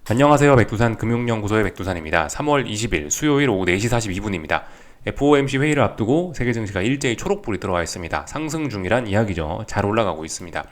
안녕하세요. 백두산 금융연구소의 백두산입니다. 3월 20일 수요일 오후 4시 42분입니다. FOMC 회의를 앞두고 세계 증시가 일제히 초록불이 들어와 있습니다. 상승 중이란 이야기죠. 잘 올라가고 있습니다.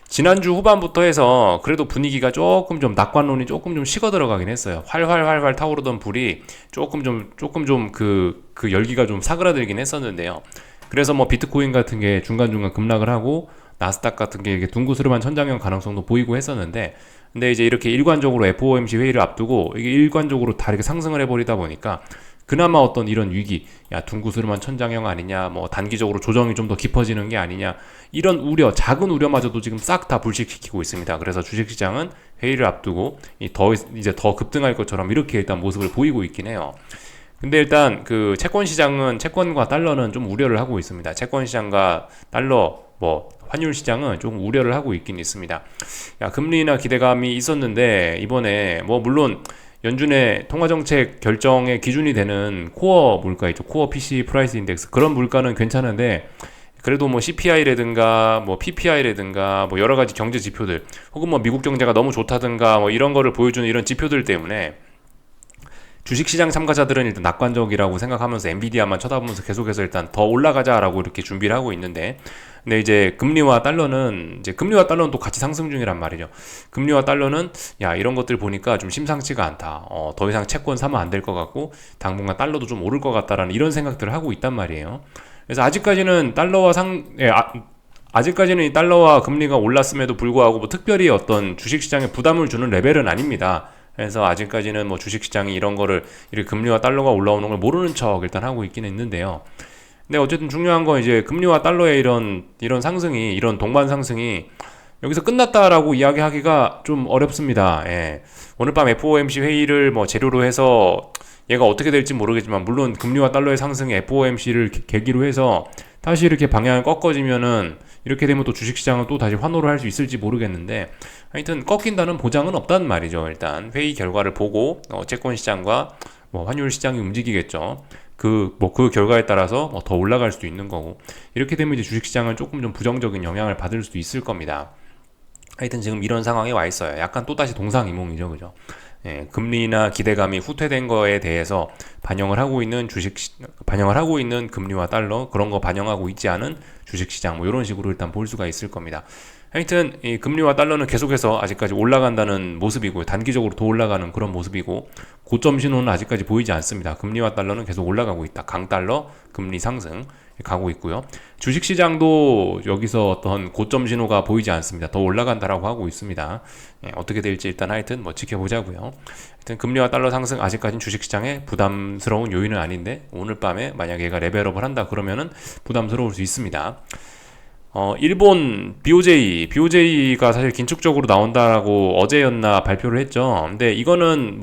지난주 후반부터 해서 그래도 분위기가 조금 좀 낙관론이 조금 좀 식어 들어가긴 했어요. 활활 타오르던 불이 조금 좀 그 열기가 좀 사그라들긴 했었는데요. 그래서 뭐 비트코인 같은 게 중간중간 급락을 하고 나스닥 같은 게 이렇게 둥그스름한 천장형 가능성도 보이고 했었는데, 근데 이제 이렇게 일관적으로 FOMC 회의를 앞두고 이게 일관적으로 다 이렇게 상승을 해버리다 보니까 그나마 어떤 이런 위기, 야 둥그스름한 천장형 아니냐, 뭐 단기적으로 조정이 좀 더 깊어지는 게 아니냐, 이런 우려, 작은 우려마저도 지금 싹 다 불식시키고 있습니다. 그래서 주식시장은 회의를 앞두고 이제 더 급등할 것처럼 이렇게 일단 모습을 보이고 있긴 해요. 근데 일단 그 채권 시장은, 채권과 달러는 좀 우려를 하고 있습니다. 채권 시장과 달러, 뭐 환율 시장은 조금 우려를 하고 있긴 있습니다. 야, 금리나 기대감이 있었는데 이번에 뭐 물론 연준의 통화정책 결정의 기준이 되는 코어 물가 있죠. 코어 PC 프라이스 인덱스, 그런 물가는 괜찮은데, 그래도 뭐 CPI라든가 뭐 PPI라든가 뭐 여러 가지 경제 지표들, 혹은 뭐 미국 경제가 너무 좋다든가 뭐 이런 거를 보여주는 이런 지표들 때문에 주식시장 참가자들은 일단 낙관적이라고 생각하면서 엔비디아만 쳐다보면서 계속해서 일단 더 올라가자라고 이렇게 준비를 하고 있는데, 근데 이제 금리와 달러는 또 같이 상승 중이란 말이죠. 금리와 달러는 야, 이런 것들 보니까 좀 심상치가 않다. 더 이상 채권 사면 안 될 것 같고 당분간 달러도 좀 오를 것 같다라는 이런 생각들을 하고 있단 말이에요. 그래서 아직까지는 아직까지는 이 달러와 금리가 올랐음에도 불구하고 뭐 특별히 어떤 주식시장에 부담을 주는 레벨은 아닙니다. 그래서 아직까지는 뭐 주식시장이 이런 거를, 이렇게 금리와 달러가 올라오는 걸 모르는 척 일단 하고 있긴 있는데요. 근데 어쨌든 중요한 건 이제 금리와 달러의 이런 상승이, 이런 동반 상승이 여기서 끝났다라고 이야기하기가 좀 어렵습니다. 예. 오늘 밤 FOMC 회의를 뭐 재료로 해서 얘가 어떻게 될지 모르겠지만, 물론 금리와 달러의 상승이 FOMC를 계기로 해서 다시 이렇게 방향을 꺾어지면은, 이렇게 되면 또 주식시장은 또 다시 환호를 할 수 있을지 모르겠는데, 하여튼 꺾인다는 보장은 없단 말이죠. 일단 회의 결과를 보고 채권 시장과 뭐 환율 시장이 움직이겠죠. 그 결과에 따라서 뭐더 올라갈 수도 있는 거고, 이렇게 되면 이제 주식시장은 조금 좀 부정적인 영향을 받을 수도 있을 겁니다. 하여튼 지금 이런 상황에 와 있어요. 약간 또다시 동상이몽이죠, 그죠? 예, 금리나 기대감이 후퇴된 거에 대해서 반영을 하고 있는 금리와 달러, 그런 거 반영하고 있지 않은 주식시장, 뭐 이런 식으로 일단 볼 수가 있을 겁니다. 하여튼 이 금리와 달러는 계속해서 아직까지 올라간다는 모습이고, 단기적으로 더 올라가는 그런 모습이고, 고점 신호는 아직까지 보이지 않습니다. 금리와 달러는 계속 올라가고 있다. 강달러 금리 상승 가고 있고요. 주식시장도 여기서 어떤 고점 신호가 보이지 않습니다. 더 올라간다라고 하고 있습니다. 예, 어떻게 될지 일단 하여튼 뭐 지켜보자고요. 하여튼 금리와 달러 상승, 아직까지는 주식시장에 부담스러운 요인은 아닌데, 오늘 밤에 만약 얘가 레벨업을 한다 그러면은 부담스러울 수 있습니다. 일본 BOJ가 사실 긴축적으로 나온다라고 어제였나 발표를 했죠. 근데 이거는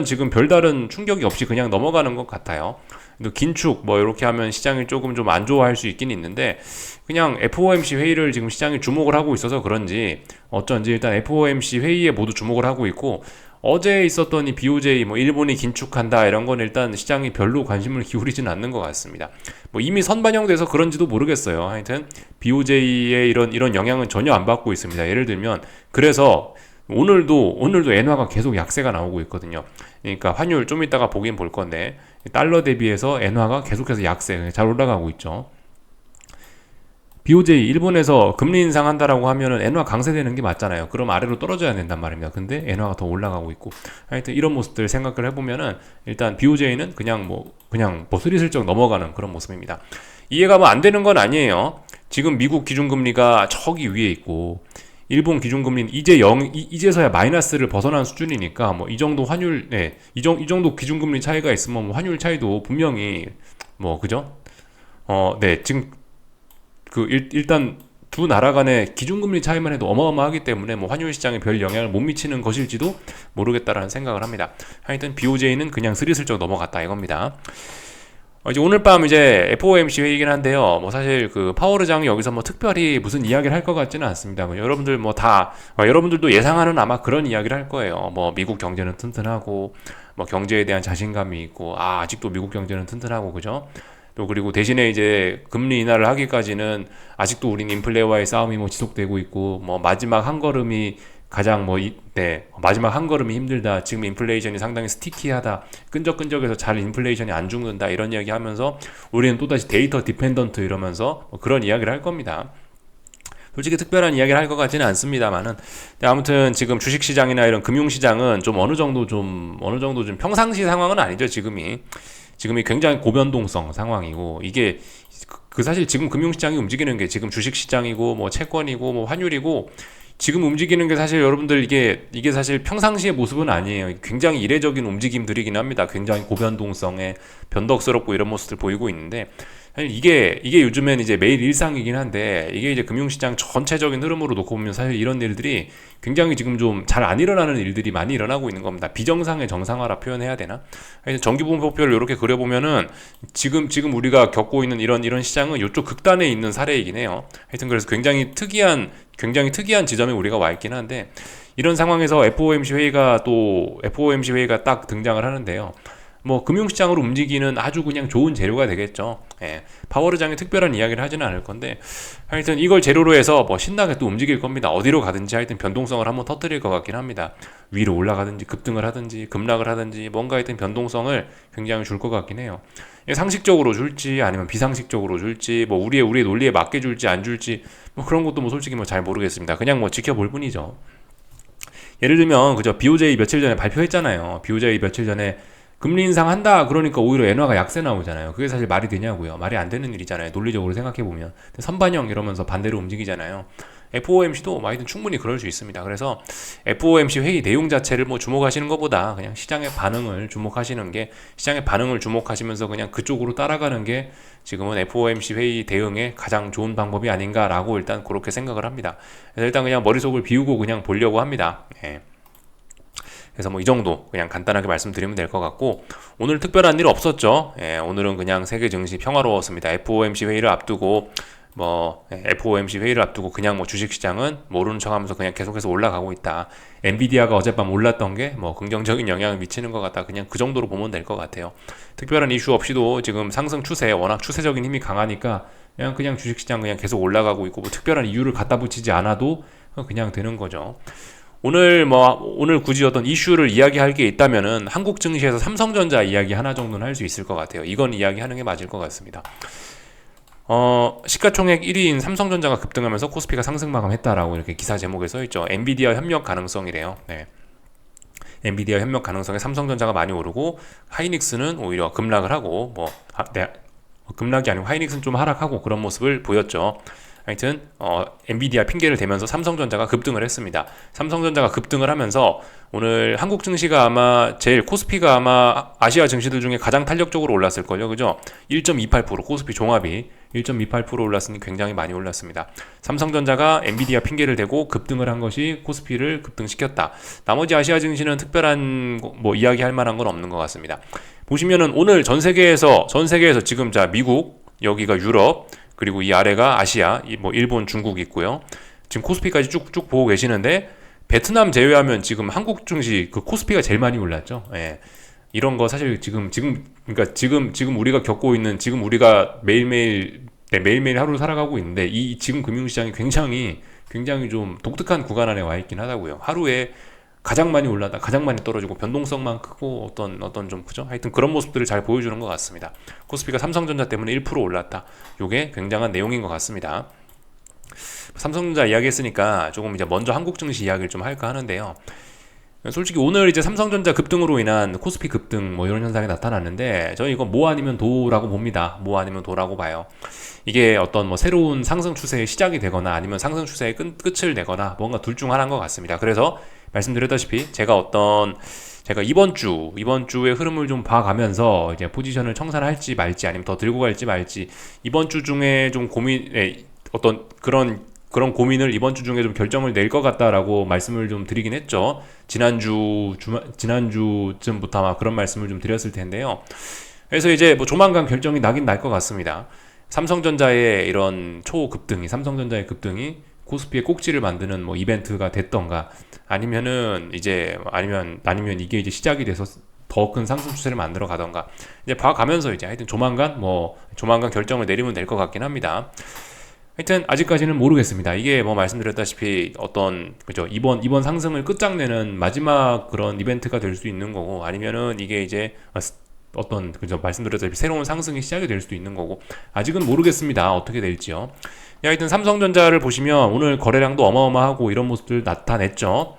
지금 별다른 충격이 없이 그냥 넘어가는 것 같아요. 또 긴축 뭐 이렇게 하면 시장이 조금 좀 안 좋아할 수 있긴 있는데, 그냥 FOMC 회의를 지금 시장이 주목을 하고 있어서 그런지 어쩐지 일단 FOMC 회의에 모두 주목을 하고 있고, 어제 있었던 이 BOJ, 뭐 일본이 긴축한다 이런 건 일단 시장이 별로 관심을 기울이진 않는 것 같습니다. 뭐 이미 선반영돼서 그런지도 모르겠어요. 하여튼 BOJ의 이런 영향은 전혀 안 받고 있습니다. 예를 들면, 그래서 오늘도 엔화가 계속 약세가 나오고 있거든요. 그러니까 환율 좀 이따가 보긴 볼 건데, 달러 대비해서 엔화가 계속해서 약세, 잘 올라가고 있죠. BOJ 일본에서 금리 인상한다라고 하면은 엔화 강세되는 게 맞잖아요. 그럼 아래로 떨어져야 된단 말입니다. 근데 엔화가 더 올라가고 있고, 하여튼 이런 모습들 생각을 해보면은 일단 BOJ는 그냥 스리슬쩍 넘어가는 그런 모습입니다. 이해가 뭐 안 되는 건 아니에요. 지금 미국 기준금리가 저기 위에 있고, 일본 기준금리는 이제서야 마이너스를 벗어난 수준이니까, 뭐 이 정도 환율, 네, 이 정도 기준금리 차이가 있으면 뭐 환율 차이도 분명히 뭐 그죠? 네, 지금 일단 두 나라 간의 기준금리 차이만 해도 어마어마하기 때문에 뭐 환율 시장에 별 영향을 못 미치는 것일지도 모르겠다라는 생각을 합니다. 하여튼 BOJ는 그냥 스리슬쩍 넘어갔다 이겁니다. 이제 오늘 밤 이제 FOMC 회의긴 한데요. 뭐 사실 그 파월 의장이 여기서 뭐 특별히 무슨 이야기를 할 것 같지는 않습니다. 뭐 여러분들도 예상하는 아마 그런 이야기를 할 거예요. 뭐 미국 경제는 튼튼하고, 뭐 경제에 대한 자신감이 있고, 아직도 미국 경제는 튼튼하고, 그죠? 또 그리고 대신에 이제 금리 인하를 하기까지는 아직도 우린 인플레와의 싸움이 뭐 지속되고 있고, 뭐 마지막 한 걸음이 가장 마지막 한 걸음이 힘들다. 지금 인플레이션이 상당히 스티키하다. 끈적끈적해서 잘 인플레이션이 안 죽는다. 이런 이야기 하면서 우리는 또다시 데이터 디펜던트 이러면서 그런 이야기를 할 겁니다. 솔직히 특별한 이야기를 할 것 같지는 않습니다만은, 아무튼 지금 주식시장이나 이런 금융시장은 좀 어느 정도 좀 평상시 상황은 아니죠. 지금이 굉장히 고변동성 상황이고, 이게 사실 지금 금융시장이 움직이는 게 지금 주식시장이고 뭐 채권이고 뭐 환율이고 지금 움직이는 게 사실 여러분들 이게 사실 평상시의 모습은 아니에요. 굉장히 이례적인 움직임들이긴 합니다. 굉장히 고변동성에 변덕스럽고 이런 모습들 보이고 있는데, 사실 이게 요즘엔 이제 매일 일상이긴 한데, 이게 이제 금융시장 전체적인 흐름으로 놓고 보면 사실 이런 일들이 굉장히 지금 좀 잘 안 일어나는 일들이 많이 일어나고 있는 겁니다. 비정상의 정상화라 표현해야 되나? 전기분포표를 이렇게 그려보면은 지금 우리가 겪고 있는 이런 시장은 이쪽 극단에 있는 사례이긴 해요. 하여튼 그래서 굉장히 특이한 지점에 우리가 와 있긴 한데, 이런 상황에서 FOMC 회의가 딱 등장을 하는데요. 뭐 금융시장으로 움직이는 아주 그냥 좋은 재료가 되겠죠. 파월 의장이 특별한 이야기를 하지는 않을 건데, 하여튼 이걸 재료로 해서 뭐 신나게 또 움직일 겁니다. 어디로 가든지 하여튼 변동성을 한번 터뜨릴 것 같긴 합니다. 위로 올라가든지 급등을 하든지 급락을 하든지 뭔가 하여튼 변동성을 굉장히 줄 것 같긴 해요. 상식적으로 줄지 아니면 비상식적으로 줄지, 뭐 우리의 논리에 맞게 줄지 안 줄지, 뭐 그런 것도 뭐 솔직히 뭐 잘 모르겠습니다. 그냥 뭐 지켜볼 뿐이죠. 예를 들면 그저 BOJ 며칠 전에 발표했잖아요. BOJ 며칠 전에 금리 인상한다 그러니까 오히려 엔화가 약세 나오잖아요. 그게 사실 말이 되냐고요. 말이 안 되는 일이잖아요. 논리적으로 생각해보면. 선반영 이러면서 반대로 움직이잖아요. FOMC도 하여튼 충분히 그럴 수 있습니다. 그래서 FOMC 회의 내용 자체를 뭐 주목하시는 것보다 그냥 시장의 반응을 주목하시면서 그냥 그쪽으로 따라가는 게 지금은 FOMC 회의 대응에 가장 좋은 방법이 아닌가라고 일단 그렇게 생각을 합니다. 그래서 일단 그냥 머릿속을 비우고 그냥 보려고 합니다. 그래서 뭐 이 정도 그냥 간단하게 말씀드리면 될 것 같고, 오늘 특별한 일 없었죠. 오늘은 그냥 세계 증시 평화로웠습니다. FOMC 회의를 앞두고 그냥 뭐 주식시장은 모르는 척하면서 그냥 계속해서 올라가고 있다. 엔비디아가 어젯밤 올랐던 게 뭐 긍정적인 영향을 미치는 것 같다. 그냥 그 정도로 보면 될 것 같아요. 특별한 이슈 없이도 지금 상승 추세, 워낙 추세적인 힘이 강하니까 그냥 주식시장 그냥 계속 올라가고 있고, 뭐 특별한 이유를 갖다 붙이지 않아도 그냥 되는 거죠. 오늘 굳이 어떤 이슈를 이야기할 게 있다면은 한국 증시에서 삼성전자 이야기 하나 정도는 할 수 있을 것 같아요. 이건 이야기하는 게 맞을 것 같습니다. 시가총액 1위인 삼성전자가 급등하면서 코스피가 상승 마감했다라고 이렇게 기사 제목에 써있죠. 엔비디아 협력 가능성이래요. 엔비디아 협력 가능성에 삼성전자가 많이 오르고, 하이닉스는 오히려 급락을 하고, 급락이 아니고 하이닉스는 좀 하락하고 그런 모습을 보였죠. 하여튼 엔비디아 핑계를 대면서 삼성전자가 급등을 했습니다. 삼성전자가 급등을 하면서 오늘 한국 증시가 코스피가 아마 아시아 증시들 중에 가장 탄력적으로 올랐을걸요. 그죠? 1.28% 코스피 종합이 1.28% 올랐으니 굉장히 많이 올랐습니다. 삼성전자가 엔비디아 핑계를 대고 급등을 한 것이 코스피를 급등시켰다. 나머지 아시아 증시는 특별한 뭐 이야기할 만한 건 없는 것 같습니다. 보시면은 오늘 전 세계에서 지금 미국, 여기가 유럽, 그리고 이 아래가 아시아, 일본, 중국 있고요. 지금 코스피까지 쭉쭉 보고 계시는데, 베트남 제외하면 지금 한국 증시 그 코스피가 제일 많이 올랐죠. 이런 거 사실 지금 우리가 겪고 있는, 지금 우리가 매일매일 하루를 살아가고 있는데, 이 지금 금융시장이 굉장히 좀 독특한 구간 안에 와 있긴 하다고요. 하루에 가장 많이 올랐다, 가장 많이 떨어지고, 변동성만 크고, 어떤 좀 그죠? 하여튼 그런 모습들을 잘 보여주는 것 같습니다. 코스피가 삼성전자 때문에 1% 올랐다. 요게 굉장한 내용인 것 같습니다. 삼성전자 이야기했으니까 조금 이제 먼저 한국 증시 이야기를 좀 할까 하는데요. 솔직히 오늘 이제 삼성전자 급등으로 인한 코스피 급등 뭐 이런 현상이 나타났는데, 저는 이거 뭐 아니면 도라고 봅니다. 뭐 아니면 도라고 봐요. 이게 어떤 뭐 새로운 상승 추세의 시작이 되거나 아니면 상승 추세의 끝을 내거나 뭔가 둘 중 하나인 것 같습니다. 그래서 말씀드렸다시피 제가 이번 주의 흐름을 좀 봐가면서 이제 포지션을 청산할지 말지 아니면 더 들고 갈지 말지, 이번 주 중에 좀 어떤 그런 고민을 이번 주 중에 좀 결정을 낼 것 같다라고 말씀을 좀 드리긴 했죠. 지난주쯤부터 아마 그런 말씀을 좀 드렸을 텐데요. 그래서 이제 뭐 조만간 결정이 나긴 날 것 같습니다. 삼성전자의 삼성전자의 급등이 코스피의 꼭지를 만드는 뭐 이벤트가 됐던가, 아니면 이게 이제 시작이 돼서 더 큰 상승 추세를 만들어 가던가, 이제 봐가면서 이제 하여튼 조만간 결정을 내리면 될 것 같긴 합니다. 하여튼 아직까지는 모르겠습니다. 이게 뭐 말씀드렸다시피 어떤 그죠 이번 상승을 끝장내는 마지막 그런 이벤트가 될 수 있는 거고 아니면은 이게 이제 어떤 그죠 말씀드렸다시피 새로운 상승이 시작이 될 수도 있는 거고 아직은 모르겠습니다. 어떻게 될지요. 하여튼 삼성전자를 보시면 오늘 거래량도 어마어마하고 이런 모습들 나타냈죠.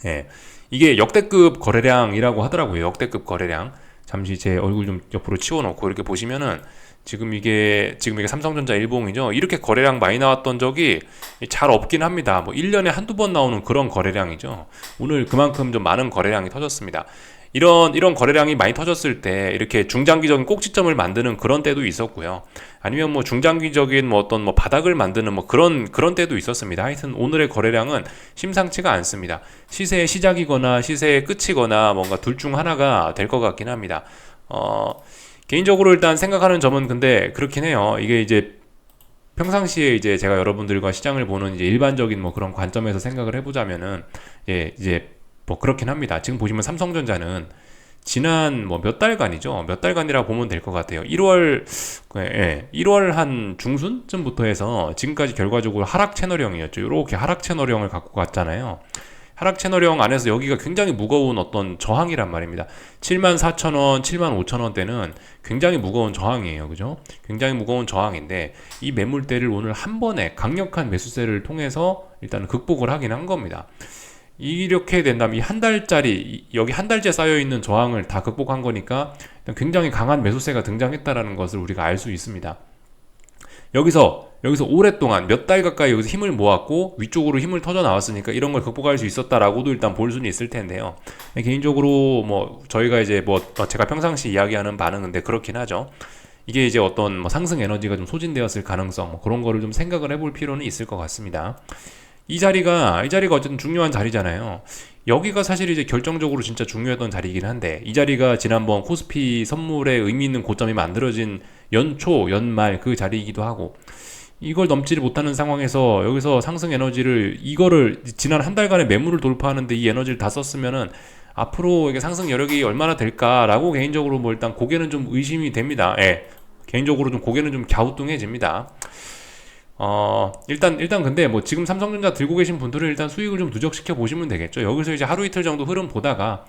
예. 이게 역대급 거래량이라고 하더라고요. 역대급 거래량. 잠시 제 얼굴 좀 옆으로 치워놓고 이렇게 보시면은 지금 이게 삼성전자 일봉이죠. 이렇게 거래량 많이 나왔던 적이 잘 없긴 합니다. 뭐 1년에 한두 번 나오는 그런 거래량이죠. 오늘 그만큼 좀 많은 거래량이 터졌습니다. 이런 거래량이 많이 터졌을 때 이렇게 중장기적인 꼭지점을 만드는 그런 때도 있었고요. 아니면 뭐 중장기적인 뭐 어떤 뭐 바닥을 만드는 뭐 그런 때도 있었습니다. 하여튼 오늘의 거래량은 심상치가 않습니다. 시세의 시작이거나 시세의 끝이거나 뭔가 둘 중 하나가 될 것 같긴 합니다. 개인적으로 일단 생각하는 점은 근데 그렇긴 해요. 이게 이제 평상시에 이제 제가 여러분들과 시장을 보는 이제 일반적인 뭐 그런 관점에서 생각을 해보자면은 이제 뭐 그렇긴 합니다. 지금 보시면 삼성전자는 지난 뭐 몇 달간이죠. 몇 달간이라 보면 될 것 같아요. 1월 한 중순쯤부터 해서 지금까지 결과적으로 하락 채널형이었죠. 이렇게 하락 채널형을 갖고 갔잖아요. 하락 채널형 안에서 여기가 굉장히 무거운 어떤 저항이란 말입니다. 74,000원, 75,000원대는 굉장히 무거운 저항이에요. 그죠? 굉장히 무거운 저항인데 이 매물대를 오늘 한 번에 강력한 매수세를 통해서 일단 극복을 하긴 한 겁니다. 이렇게 된다면 이 한 달짜리 여기 한 달째 쌓여있는 저항을 다 극복한 거니까 굉장히 강한 매수세가 등장했다라는 것을 우리가 알 수 있습니다. 여기서 오랫동안 몇 달 가까이 여기서 힘을 모았고 위쪽으로 힘을 터져 나왔으니까 이런 걸 극복할 수 있었다라고도 일단 볼 수는 있을 텐데요. 개인적으로 뭐 저희가 이제 뭐 제가 평상시 이야기하는 반응인데 그렇긴 하죠. 이게 이제 어떤 뭐 상승 에너지가 좀 소진되었을 가능성 뭐 그런 거를 좀 생각을 해볼 필요는 있을 것 같습니다. 이 자리가 어쨌든 중요한 자리잖아요. 여기가 사실 이제 결정적으로 진짜 중요했던 자리이긴 한데 이 자리가 지난번 코스피 선물에 의미 있는 고점이 만들어진 연초, 연말 그 자리이기도 하고 이걸 넘지를 못하는 상황에서 여기서 상승 에너지를 이거를 지난 한 달간의 매물을 돌파하는데 이 에너지를 다 썼으면은 앞으로 이게 상승 여력이 얼마나 될까라고 개인적으로 뭐 일단 고개는 좀 의심이 됩니다. 예. 개인적으로 좀 고개는 좀 갸우뚱해집니다. 일단 근데 뭐 지금 삼성전자 들고 계신 분들은 일단 수익을 좀 누적시켜 보시면 되겠죠. 여기서 이제 하루 이틀 정도 흐름 보다가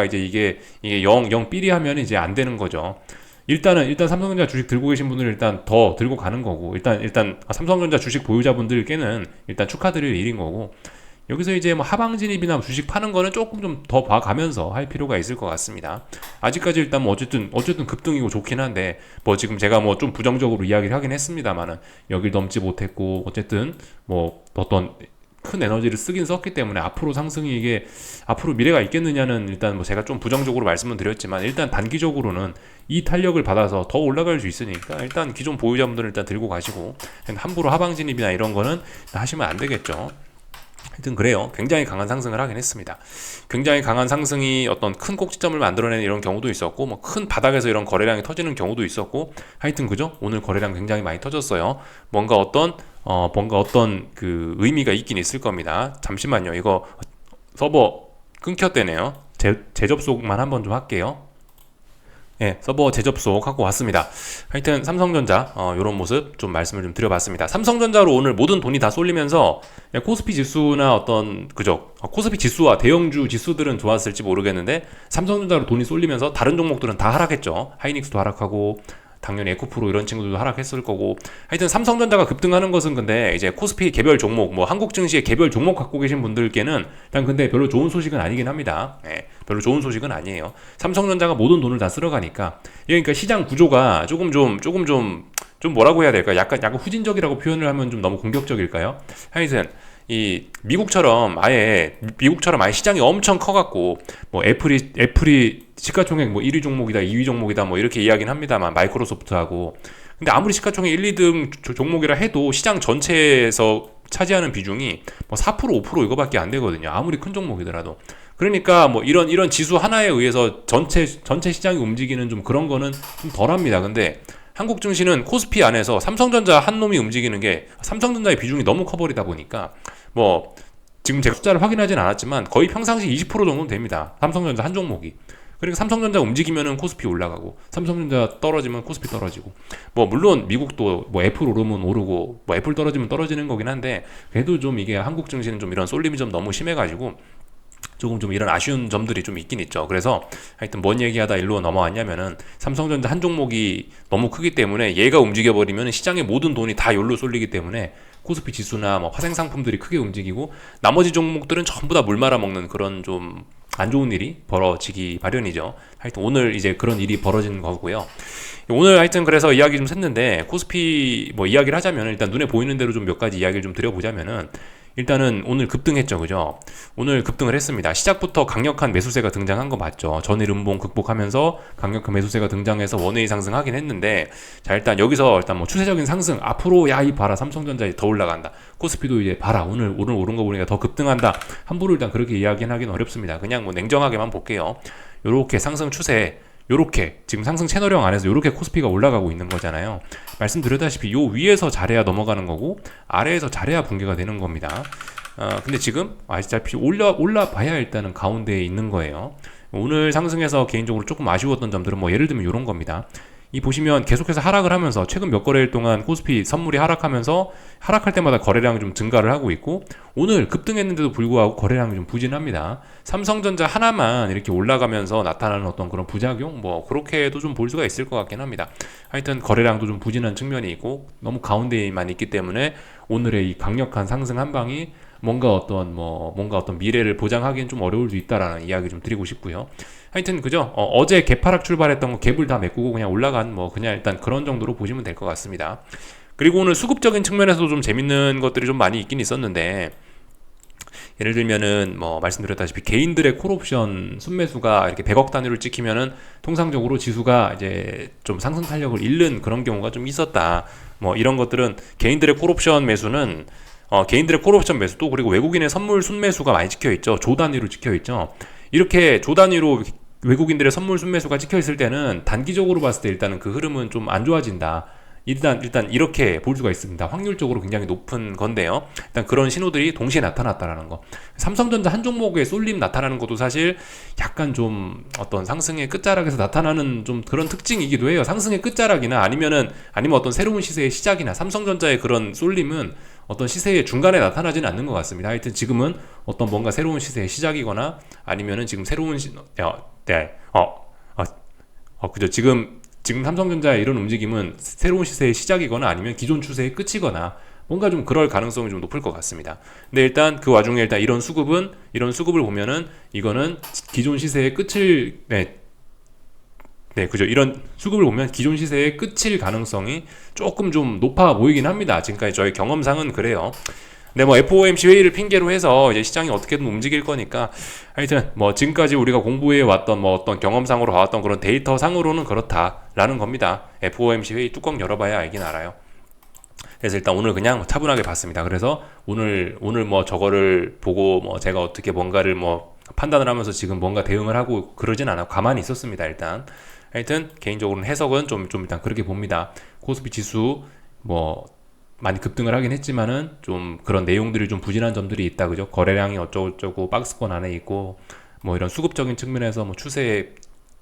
이제 이게 영 삐리 하면 이제 안 되는 거죠. 일단 삼성전자 주식 들고 계신 분들은 일단 더 들고 가는 거고, 일단 삼성전자 주식 보유자분들께는 일단 축하드릴 일인 거고, 여기서 이제 뭐 하방 진입이나 주식 파는 거는 조금 좀 더 봐가면서 할 필요가 있을 것 같습니다. 아직까지 일단 뭐 어쨌든 급등이고 좋긴 한데 뭐 지금 제가 뭐 좀 부정적으로 이야기를 하긴 했습니다만은 여길 넘지 못했고 어쨌든 뭐 어떤 큰 에너지를 쓰긴 썼기 때문에 앞으로 상승이 이게 앞으로 미래가 있겠느냐는 일단 뭐 제가 좀 부정적으로 말씀을 드렸지만 일단 단기적으로는 이 탄력을 받아서 더 올라갈 수 있으니까 일단 기존 보유자분들은 일단 들고 가시고 함부로 하방 진입이나 이런 거는 하시면 안 되겠죠. 하여튼 그래요. 굉장히 강한 상승을 하긴 했습니다. 굉장히 강한 상승이 어떤 큰 꼭지점을 만들어내는 이런 경우도 있었고 뭐 큰 바닥에서 이런 거래량이 터지는 경우도 있었고 하여튼 그죠? 오늘 거래량 굉장히 많이 터졌어요. 뭔가 어떤 그 의미가 있긴 있을 겁니다. 잠시만요. 이거 서버 끊겼대네요. 재접속만 한번 좀 할게요. 예, 서버 재접속하고 왔습니다. 하여튼 삼성전자 이런 모습 좀 말씀을 좀 드려봤습니다. 삼성전자로 오늘 모든 돈이 다 쏠리면서 코스피 지수나 어떤 그죠? 코스피 지수와 대형주 지수들은 좋았을지 모르겠는데 삼성전자로 돈이 쏠리면서 다른 종목들은 다 하락했죠. 하이닉스도 하락하고 당연히 에코프로 이런 친구들도 하락했을 거고 하여튼 삼성전자가 급등하는 것은 근데 이제 코스피 개별 종목 뭐 한국 증시의 개별 종목 갖고 계신 분들께는 일단 근데 별로 좋은 소식은 아니긴 합니다. 예, 별로 좋은 소식은 아니에요. 삼성전자가 모든 돈을 다 쓸어가니까 그러니까 시장 구조가 조금 좀 뭐라고 해야 될까? 약간 후진적이라고 표현을 하면 좀 너무 공격적일까요? 하여튼 이 미국처럼 아예 시장이 엄청 커갖고 뭐 애플이 시가총액 뭐 1위 종목이다 2위 종목이다 뭐 이렇게 이야기는 합니다만 마이크로소프트하고 근데 아무리 시가총액 1, 2등 종목이라 해도 시장 전체에서 차지하는 비중이 뭐 4% 5% 이거밖에 안 되거든요. 아무리 큰 종목이더라도. 그러니까 뭐 이런 지수 하나에 의해서 전체 시장이 움직이는 좀 그런 거는 좀 덜합니다. 근데 한국 증시는 코스피 안에서 삼성전자 한 놈이 움직이는 게 삼성전자의 비중이 너무 커버리다 보니까 뭐 지금 제가 숫자를 확인하진 않았지만 거의 평상시 20% 정도는 됩니다. 삼성전자 한 종목이. 그러니까 삼성전자 움직이면은 코스피 올라가고 삼성전자 떨어지면 코스피 떨어지고 뭐 물론 미국도 뭐 애플 오르면 오르고 뭐 애플 떨어지면 떨어지는 거긴 한데 그래도 좀 이게 한국 증시는 좀 이런 쏠림이 좀 너무 심해가지고 조금 좀 이런 아쉬운 점들이 좀 있긴 있죠. 그래서 하여튼 뭔 얘기하다 일로 넘어왔냐면은 삼성전자 한 종목이 너무 크기 때문에 얘가 움직여버리면 시장의 모든 돈이 다 여기로 쏠리기 때문에 코스피 지수나 뭐 화생 상품들이 크게 움직이고 나머지 종목들은 전부 다 물 말아먹는 그런 좀 안 좋은 일이 벌어지기 마련이죠. 하여튼 오늘 이제 그런 일이 벌어진 거고요. 오늘 하여튼 그래서 이야기 좀 샜는데 코스피 뭐 이야기를 하자면 일단 눈에 보이는 대로 좀 몇 가지 이야기를 좀 드려보자면은 일단은 오늘 급등했죠, 그죠? 오늘 급등을 했습니다. 시작부터 강력한 매수세가 등장한 거 맞죠? 전일 음봉 극복하면서 강력한 매수세가 등장해서 원웨이 상승하긴 했는데, 자 일단 여기서 일단 뭐 추세적인 상승 앞으로 야 이 봐라 삼성전자 더 올라간다. 코스피도 이제 봐라 오늘 오른 거 보니까 더 급등한다. 함부로 일단 그렇게 이야기하기는 어렵습니다. 그냥 뭐 냉정하게만 볼게요. 요렇게 상승 추세. 요렇게 지금 상승 채널형 안에서 요렇게 코스피가 올라가고 있는 거잖아요. 말씀드렸다시피 요 위에서 잘해야 넘어가는 거고 아래에서 잘해야 붕괴가 되는 겁니다. 근데 지금 아시다시피 올라 봐야 일단은 가운데에 있는 거예요. 오늘 상승해서 개인적으로 조금 아쉬웠던 점들은 뭐 예를 들면 요런 겁니다. 이 보시면 계속해서 하락을 하면서 최근 몇 거래일 동안 코스피 선물이 하락하면서 하락할 때마다 거래량이 좀 증가를 하고 있고 오늘 급등했는데도 불구하고 거래량이 좀 부진합니다. 삼성전자 하나만 이렇게 올라가면서 나타나는 어떤 그런 부작용 뭐 그렇게도 좀 볼 수가 있을 것 같긴 합니다. 하여튼 거래량도 좀 부진한 측면이 있고 너무 가운데에만 있기 때문에 오늘의 이 강력한 상승 한 방이 뭔가 어떤 미래를 보장하기엔 좀 어려울 수 있다라는 이야기 좀 드리고 싶고요. 하여튼 그죠? 어제 개파락 출발했던 거 갭을 다 메꾸고 그냥 올라간 뭐 그냥 일단 그런 정도로 보시면 될 것 같습니다. 그리고 오늘 수급적인 측면에서도 좀 재밌는 것들이 좀 많이 있긴 있었는데 예를 들면은 뭐 말씀드렸다시피 개인들의 콜옵션 순매수가 이렇게 100억 단위로 찍히면은 통상적으로 지수가 이제 좀 상승 탄력을 잃는 그런 경우가 좀 있었다. 뭐 이런 것들은 개인들의 콜옵션 매수는 개인들의 콜옵션 매수도 그리고 외국인의 선물 순매수가 많이 찍혀 있죠. 조 단위로 찍혀 있죠. 이렇게 조 단위로 외국인들의 선물 순매수가 찍혀 있을 때는 단기적으로 봤을 때 일단은 그 흐름은 좀 안 좋아진다. 일단 이렇게 볼 수가 있습니다. 확률적으로 굉장히 높은 건데요. 일단 그런 신호들이 동시에 나타났다라는 거. 삼성전자 한 종목에 쏠림 나타나는 것도 사실 약간 좀 어떤 상승의 끝자락에서 나타나는 좀 그런 특징이기도 해요. 상승의 끝자락이나 아니면 어떤 새로운 시세의 시작이나 삼성전자의 그런 쏠림은 어떤 시세의 중간에 나타나지는 않는 것 같습니다. 하여튼 지금은 어떤 뭔가 새로운 시세의 시작이거나 아니면은 지금 새로운 그죠. 지금 삼성전자의 이런 움직임은 새로운 시세의 시작이거나 아니면 기존 추세의 끝이거나 뭔가 좀 그럴 가능성이 좀 높을 것 같습니다. 근데 일단 그 와중에 일단 이런 수급을 보면은 이거는 기존 시세의 끝을 그죠. 이런 수급을 보면 기존 시세의 끝일 가능성이 조금 좀 높아 보이긴 합니다. 지금까지 저의 경험상은 그래요. 근데 뭐 FOMC 회의를 핑계로 해서 이제 시장이 어떻게든 움직일 거니까 하여튼 뭐 지금까지 우리가 공부해 왔던 뭐 어떤 경험상으로 봐왔던 그런 데이터 상으로는 그렇다라는 겁니다. FOMC 회의 뚜껑 열어봐야 알긴 알아요. 그래서 일단 오늘 그냥 차분하게 봤습니다. 그래서 오늘 뭐 저거를 보고 뭐 제가 어떻게 뭔가를 뭐 판단을 하면서 지금 뭔가 대응을 하고 그러진 않아. 가만히 있었습니다. 일단 하여튼 개인적으로는 해석은 좀 일단 그렇게 봅니다. 코스피 지수 뭐 많이 급등을 하긴 했지만은 좀 그런 내용들이 좀 부진한 점들이 있다. 그죠? 거래량이 어쩌고저쩌고 박스권 안에 있고 뭐 이런 수급적인 측면에서 뭐 추세의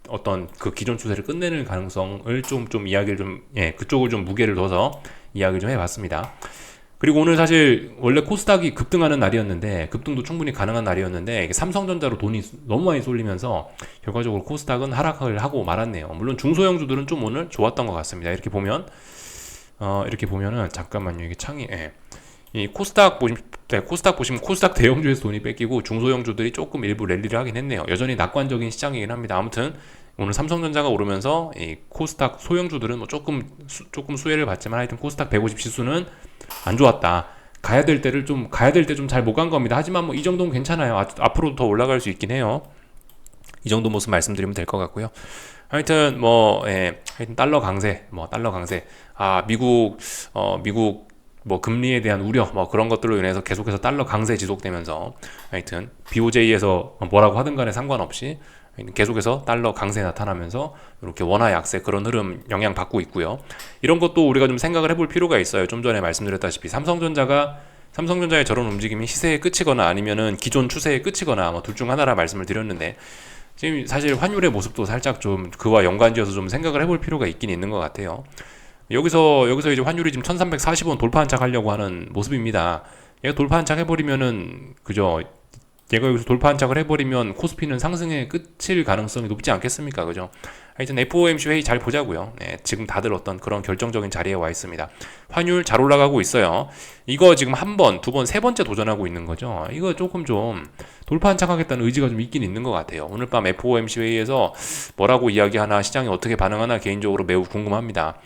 어떤 그 기존 추세를 끝내는 가능성을 좀 이야기를 그쪽을 좀 무게를 둬서 이야기를 좀 해봤습니다. 그리고 오늘 사실 원래 코스닥이 급등하는 날이었는데 급등도 충분히 가능한 날이었는데 삼성전자로 돈이 너무 많이 쏠리면서 결과적으로 코스닥은 하락을 하고 말았네요. 물론 중소형주들은 좀 오늘 좋았던 것 같습니다. 이렇게 보면은 잠깐만요. 이게 창이 이 코스닥 보시면 코스닥 대형주에서 돈이 뺏기고 중소형주들이 조금 일부 랠리를 하긴 했네요. 여전히 낙관적인 시장이긴 합니다. 아무튼 오늘 삼성전자가 오르면서 이 코스닥 소형주들은 뭐 조금 수혜를 받지만 하여튼 코스닥 150 지수는 안 좋았다. 가야 될 때 좀 잘 못 간 겁니다. 하지만 뭐 이 정도는 괜찮아요. 앞으로도 더 올라갈 수 있긴 해요. 이 정도 모습 말씀드리면 될 것 같고요. 하여튼 하여튼 달러 강세. 미국 뭐 금리에 대한 우려 뭐 그런 것들로 인해서 계속해서 달러 강세 지속되면서 하여튼 BOJ에서 뭐라고 하든 간에 상관없이 계속해서 달러 강세 나타나면서 이렇게 원화 약세 그런 흐름 영향 받고 있고요. 이런 것도 우리가 좀 생각을 해볼 필요가 있어요. 좀 전에 말씀드렸다시피 삼성전자의 저런 움직임이 시세의 끝이거나 아니면은 기존 추세의 끝이거나 뭐 둘 중 하나라 말씀을 드렸는데 지금 사실 환율의 모습도 살짝 좀 그와 연관지어서 좀 생각을 해볼 필요가 있긴 있는 것 같아요. 여기서 이제 환율이 지금 1340원 돌파 한착 하려고 하는 모습입니다. 얘가 돌파 한착 해버리면은 그죠? 얘가 여기서 돌파 한착을 해버리면 코스피는 상승의 끝일 가능성이 높지 않겠습니까? 그죠? 하여튼 FOMC 회의 잘 보자고요. 네, 지금 다들 어떤 그런 결정적인 자리에 와 있습니다. 환율 잘 올라가고 있어요. 이거 지금 한 번, 두 번, 세 번째 도전하고 있는 거죠. 이거 조금 좀 돌파 한착하겠다는 의지가 좀 있긴 있는 것 같아요. 오늘 밤 FOMC 회의에서 뭐라고 이야기하나, 시장이 어떻게 반응하나 개인적으로 매우 궁금합니다.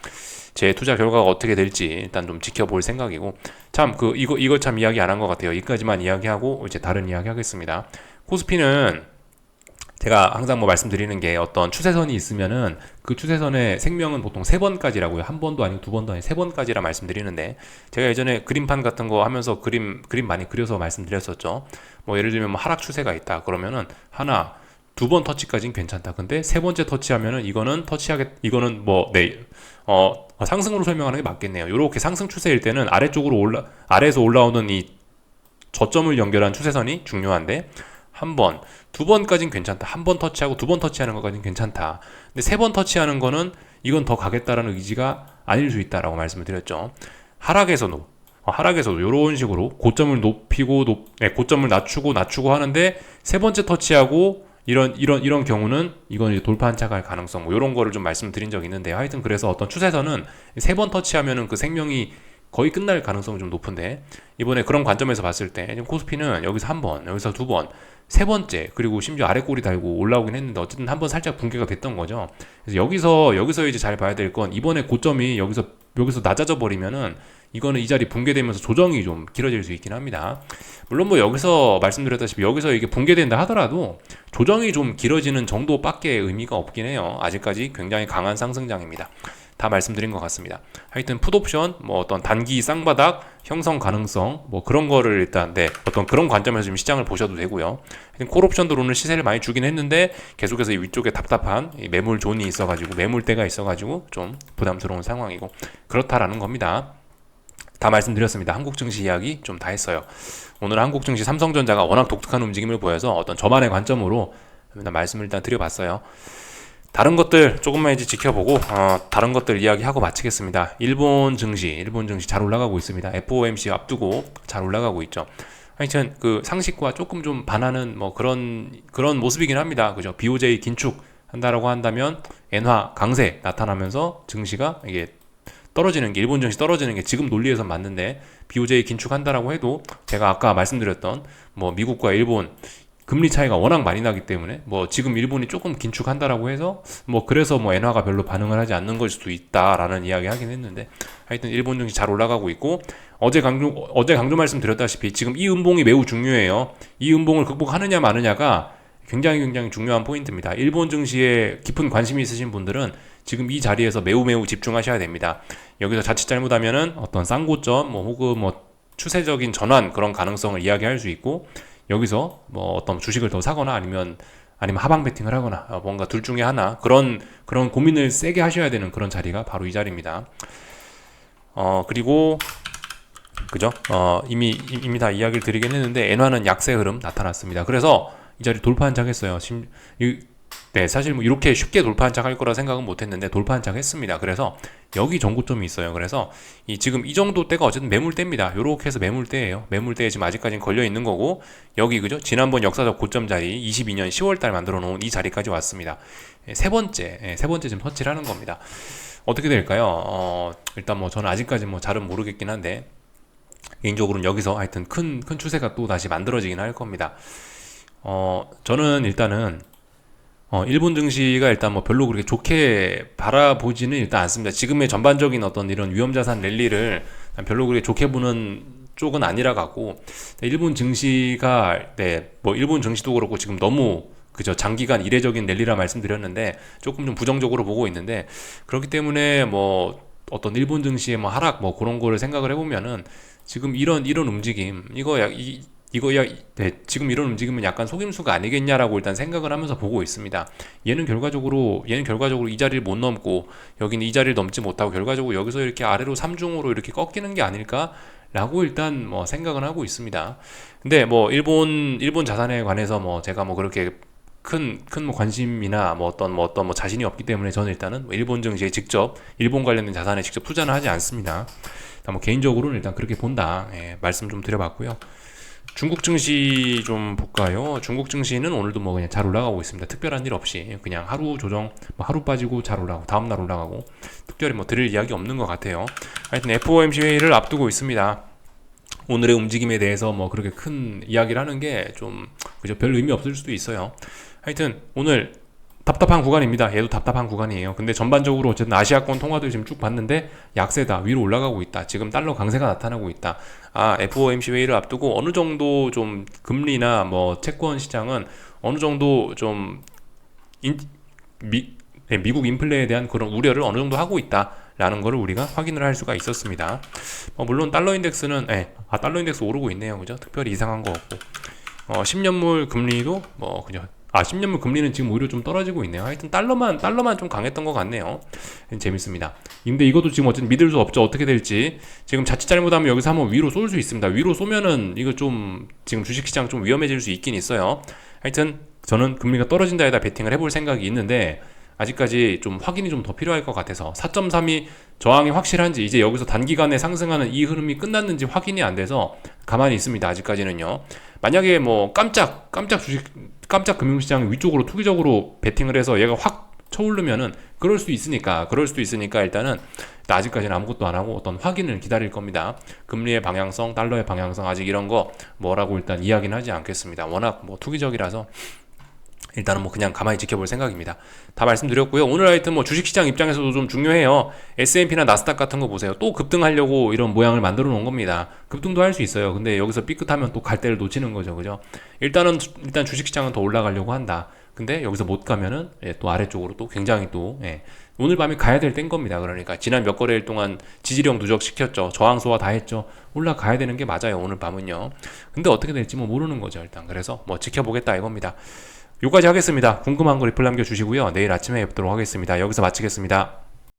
제 투자 결과가 어떻게 될지 일단 좀 지켜볼 생각이고, 참 이거 참 이야기 안 한 것 같아요. 여기까지만 이야기하고 이제 다른 이야기 하겠습니다. 코스피는 제가 항상 뭐 말씀드리는 게 어떤 추세선이 있으면은 그 추세선의 생명은 보통 세 번까지라고요. 한 번도 아니고 두 번도 아니고 세 번까지라 말씀드리는데, 제가 예전에 그림판 같은 거 하면서 그림 많이 그려서 말씀드렸었죠. 뭐 예를 들면 뭐 하락 추세가 있다 그러면은 하나 두 번 터치까지는 괜찮다. 근데 세 번째 터치하면은 이거는 상승으로 설명하는 게 맞겠네요. 이렇게 상승 추세일 때는 아래에서 올라오는 이 저점을 연결한 추세선이 중요한데, 한 번, 두 번까지는 괜찮다. 한 번 터치하고 두 번 터치하는 것까지는 괜찮다. 근데 세 번 터치하는 거는 이건 더 가겠다라는 의지가 아닐 수 있다라고 말씀을 드렸죠. 하락에서도 이런 식으로 고점을 고점을 낮추고 하는데 세 번째 터치하고 이런 경우는 이건 이제 돌파 한착할 가능성 뭐 이런 거를 좀 말씀드린 적이 있는데, 하여튼 그래서 어떤 추세선은 세 번 터치하면은 그 생명이 거의 끝날 가능성이 좀 높은데, 이번에 그런 관점에서 봤을 때 코스피는 여기서 한 번, 여기서 두 번, 세 번째, 그리고 심지어 아래 꼬리 달고 올라오긴 했는데 어쨌든 한 번 살짝 붕괴가 됐던 거죠. 그래서 여기서 이제 잘 봐야 될 건, 이번에 고점이 여기서 낮아져 버리면은 이거는 이 자리 붕괴되면서 조정이 좀 길어질 수 있긴 합니다. 물론 뭐 여기서 말씀드렸다시피 여기서 이게 붕괴된다 하더라도 조정이 좀 길어지는 정도밖에 의미가 없긴 해요. 아직까지 굉장히 강한 상승장입니다. 다 말씀드린 것 같습니다. 하여튼 풋옵션 뭐 어떤 단기 쌍바닥 형성 가능성 뭐 그런 거를 일단 어떤 그런 관점에서 좀 시장을 보셔도 되고요. 콜옵션도 오늘 시세를 많이 주긴 했는데 계속해서 이 위쪽에 답답한 이 매물 존이 있어가지고, 매물대가 있어가지고 좀 부담스러운 상황이고 그렇다라는 겁니다. 다 말씀드렸습니다. 한국 증시 이야기 좀 다 했어요. 오늘 한국 증시 삼성전자가 워낙 독특한 움직임을 보여서 어떤 저만의 관점으로 말씀을 일단 드려봤어요. 다른 것들 조금만 이제 지켜보고 다른 것들 이야기하고 마치겠습니다. 일본 증시 잘 올라가고 있습니다. FOMC 앞두고 잘 올라가고 있죠. 하여튼 그 상식과 조금 좀 반하는 뭐 그런 모습이긴 합니다. 그죠? BOJ 긴축 한다라고 한다면 엔화 강세 나타나면서 증시가 이게 떨어지는 게, 일본 증시 떨어지는 게 지금 논리에선 맞는데, BOJ 긴축한다라고 해도 제가 아까 말씀드렸던 뭐 미국과 일본 금리 차이가 워낙 많이 나기 때문에 뭐 지금 일본이 조금 긴축한다라고 해서 뭐 그래서 뭐 엔화가 별로 반응을 하지 않는 걸 수도 있다라는 이야기 하긴 했는데, 하여튼 일본 증시 잘 올라가고 있고, 어제 강조 말씀드렸다시피 지금 이 음봉이 매우 중요해요. 이 음봉을 극복하느냐 마느냐가 굉장히 중요한 포인트입니다. 일본 증시에 깊은 관심이 있으신 분들은 지금 이 자리에서 매우 집중하셔야 됩니다. 여기서 자칫 잘못하면은 어떤 쌍고점 혹은 추세적인 전환 그런 가능성을 이야기할 수 있고, 여기서 뭐 어떤 주식을 더 사거나 아니면 하방 베팅을 하거나 뭔가 둘 중에 하나 그런 고민을 세게 하셔야 되는 그런 자리가 바로 이 자리입니다. 그리고 그죠? 이미 다 이야기를 드리긴 했는데 엔화는 약세 흐름 나타났습니다. 그래서 이 자리 돌파 한착했어요. 사실 뭐 이렇게 쉽게 돌파 한착할 거라 생각은 못했는데 돌파 한착했습니다. 그래서 여기 전고점이 있어요. 그래서 지금 이 정도 때가 어쨌든 매물대입니다. 요렇게 해서 매물대예요. 매물대에 지금 아직까지는 걸려 있는 거고, 여기 그죠? 지난번 역사적 고점 자리 22년 10월달 만들어 놓은 이 자리까지 왔습니다. 세 번째 지금 터치를 하는 겁니다. 어떻게 될까요? 일단 뭐 저는 아직까지 뭐 잘은 모르겠긴 한데, 개인적으로는 여기서 하여튼 큰 추세가 또 다시 만들어지긴 할 겁니다. 저는 일단은 일본 증시가 일단 뭐 별로 그렇게 좋게 바라보지는 일단 않습니다. 지금의 전반적인 어떤 이런 위험자산 랠리를 별로 그렇게 좋게 보는 쪽은 아니라 갖고, 일본 증시가 뭐 일본 증시도 그렇고 지금 너무 그저 장기간 이례적인 랠리라 말씀드렸는데 조금 좀 부정적으로 보고 있는데, 그렇기 때문에 뭐 어떤 일본 증시의 뭐 하락 뭐 그런 거를 생각을 해보면은 지금 이런 움직임 지금 이런 움직임은 약간 속임수가 아니겠냐라고 일단 생각을 하면서 보고 있습니다. 얘는 결과적으로 이 자리를 못 넘고 여기는 이 자리를 넘지 못하고 결과적으로 여기서 이렇게 아래로 3중으로 이렇게 꺾이는 게 아닐까라고 일단 뭐 생각은 하고 있습니다. 근데 뭐 일본 자산에 관해서 뭐 제가 뭐 그렇게 큰 뭐 관심이나 뭐 어떤 뭐 자신이 없기 때문에 저는 일단은 뭐 일본 증시에 직접 일본 관련된 자산에 직접 투자는 하지 않습니다. 뭐 개인적으로는 일단 그렇게 본다. 예, 말씀 좀 드려봤고요. 중국 증시 좀 볼까요? 중국 증시는 오늘도 뭐 그냥 잘 올라가고 있습니다. 특별한 일 없이 그냥 하루 조정, 뭐 하루 빠지고 잘 올라가고 다음날 올라가고 특별히 뭐 드릴 이야기 없는 것 같아요. 하여튼 FOMC 회의를 앞두고 있습니다. 오늘의 움직임에 대해서 뭐 그렇게 큰 이야기를 하는 게 좀 그죠, 별 의미 없을 수도 있어요. 하여튼 오늘 답답한 구간입니다. 얘도 답답한 구간이에요. 근데 전반적으로 어쨌든 아시아권 통화들 지금 쭉 봤는데 약세다, 위로 올라가고 있다. 지금 달러 강세가 나타나고 있다. FOMC 회의를 앞두고 어느 정도 좀 금리나 뭐 채권 시장은 어느 정도 좀 미국 인플레에 대한 그런 우려를 어느 정도 하고 있다라는 거를 우리가 확인을 할 수가 있었습니다. 물론 달러 인덱스는 달러 인덱스 오르고 있네요. 그죠? 특별히 이상한 거 없고 10년물 금리도 뭐 그냥 10년물 금리는 지금 오히려 좀 떨어지고 있네요. 하여튼 달러만 좀 강했던 것 같네요. 재밌습니다. 근데 이것도 지금 어쨌든 믿을 수 없죠. 어떻게 될지. 지금 자칫 잘못하면 여기서 한번 위로 쏠 수 있습니다. 위로 쏘면은 이거 좀 지금 주식시장 좀 위험해질 수 있긴 있어요. 하여튼 저는 금리가 떨어진다에다 베팅을 해볼 생각이 있는데 아직까지 좀 확인이 좀 더 필요할 것 같아서 4.3이 저항이 확실한지, 이제 여기서 단기간에 상승하는 이 흐름이 끝났는지 확인이 안 돼서 가만히 있습니다. 아직까지는요. 만약에 뭐 깜짝 금융시장 위쪽으로 투기적으로 베팅을 해서 얘가 확 쳐오르면은 그럴 수 있으니까 일단은 아직까지는 아무것도 안 하고 어떤 확인을 기다릴 겁니다. 금리의 방향성, 달러의 방향성, 아직 이런 거 뭐라고 일단 이야기는 하지 않겠습니다. 워낙 뭐 투기적이라서 일단은 뭐 그냥 가만히 지켜볼 생각입니다. 다 말씀드렸고요. 오늘 하여튼 뭐 주식시장 입장에서도 좀 중요해요. S&P나 나스닥 같은 거 보세요. 또 급등하려고 이런 모양을 만들어 놓은 겁니다. 급등도 할 수 있어요. 근데 여기서 삐끗하면 또 갈 때를 놓치는 거죠. 그죠? 일단 주식시장은 더 올라가려고 한다. 근데 여기서 못 가면은 또 아래쪽으로 또 굉장히 또 오늘 밤에 가야 될 땐 겁니다. 그러니까 지난 몇 거래일 동안 지지령 누적 시켰죠. 저항 소화 다 했죠. 올라가야 되는 게 맞아요. 오늘 밤은요. 근데 어떻게 될지 뭐 모르는 거죠. 일단 그래서 뭐 지켜보겠다 이겁니다. 요까지 하겠습니다. 궁금한 거 리플 남겨주시고요. 내일 아침에 뵙도록 하겠습니다. 여기서 마치겠습니다.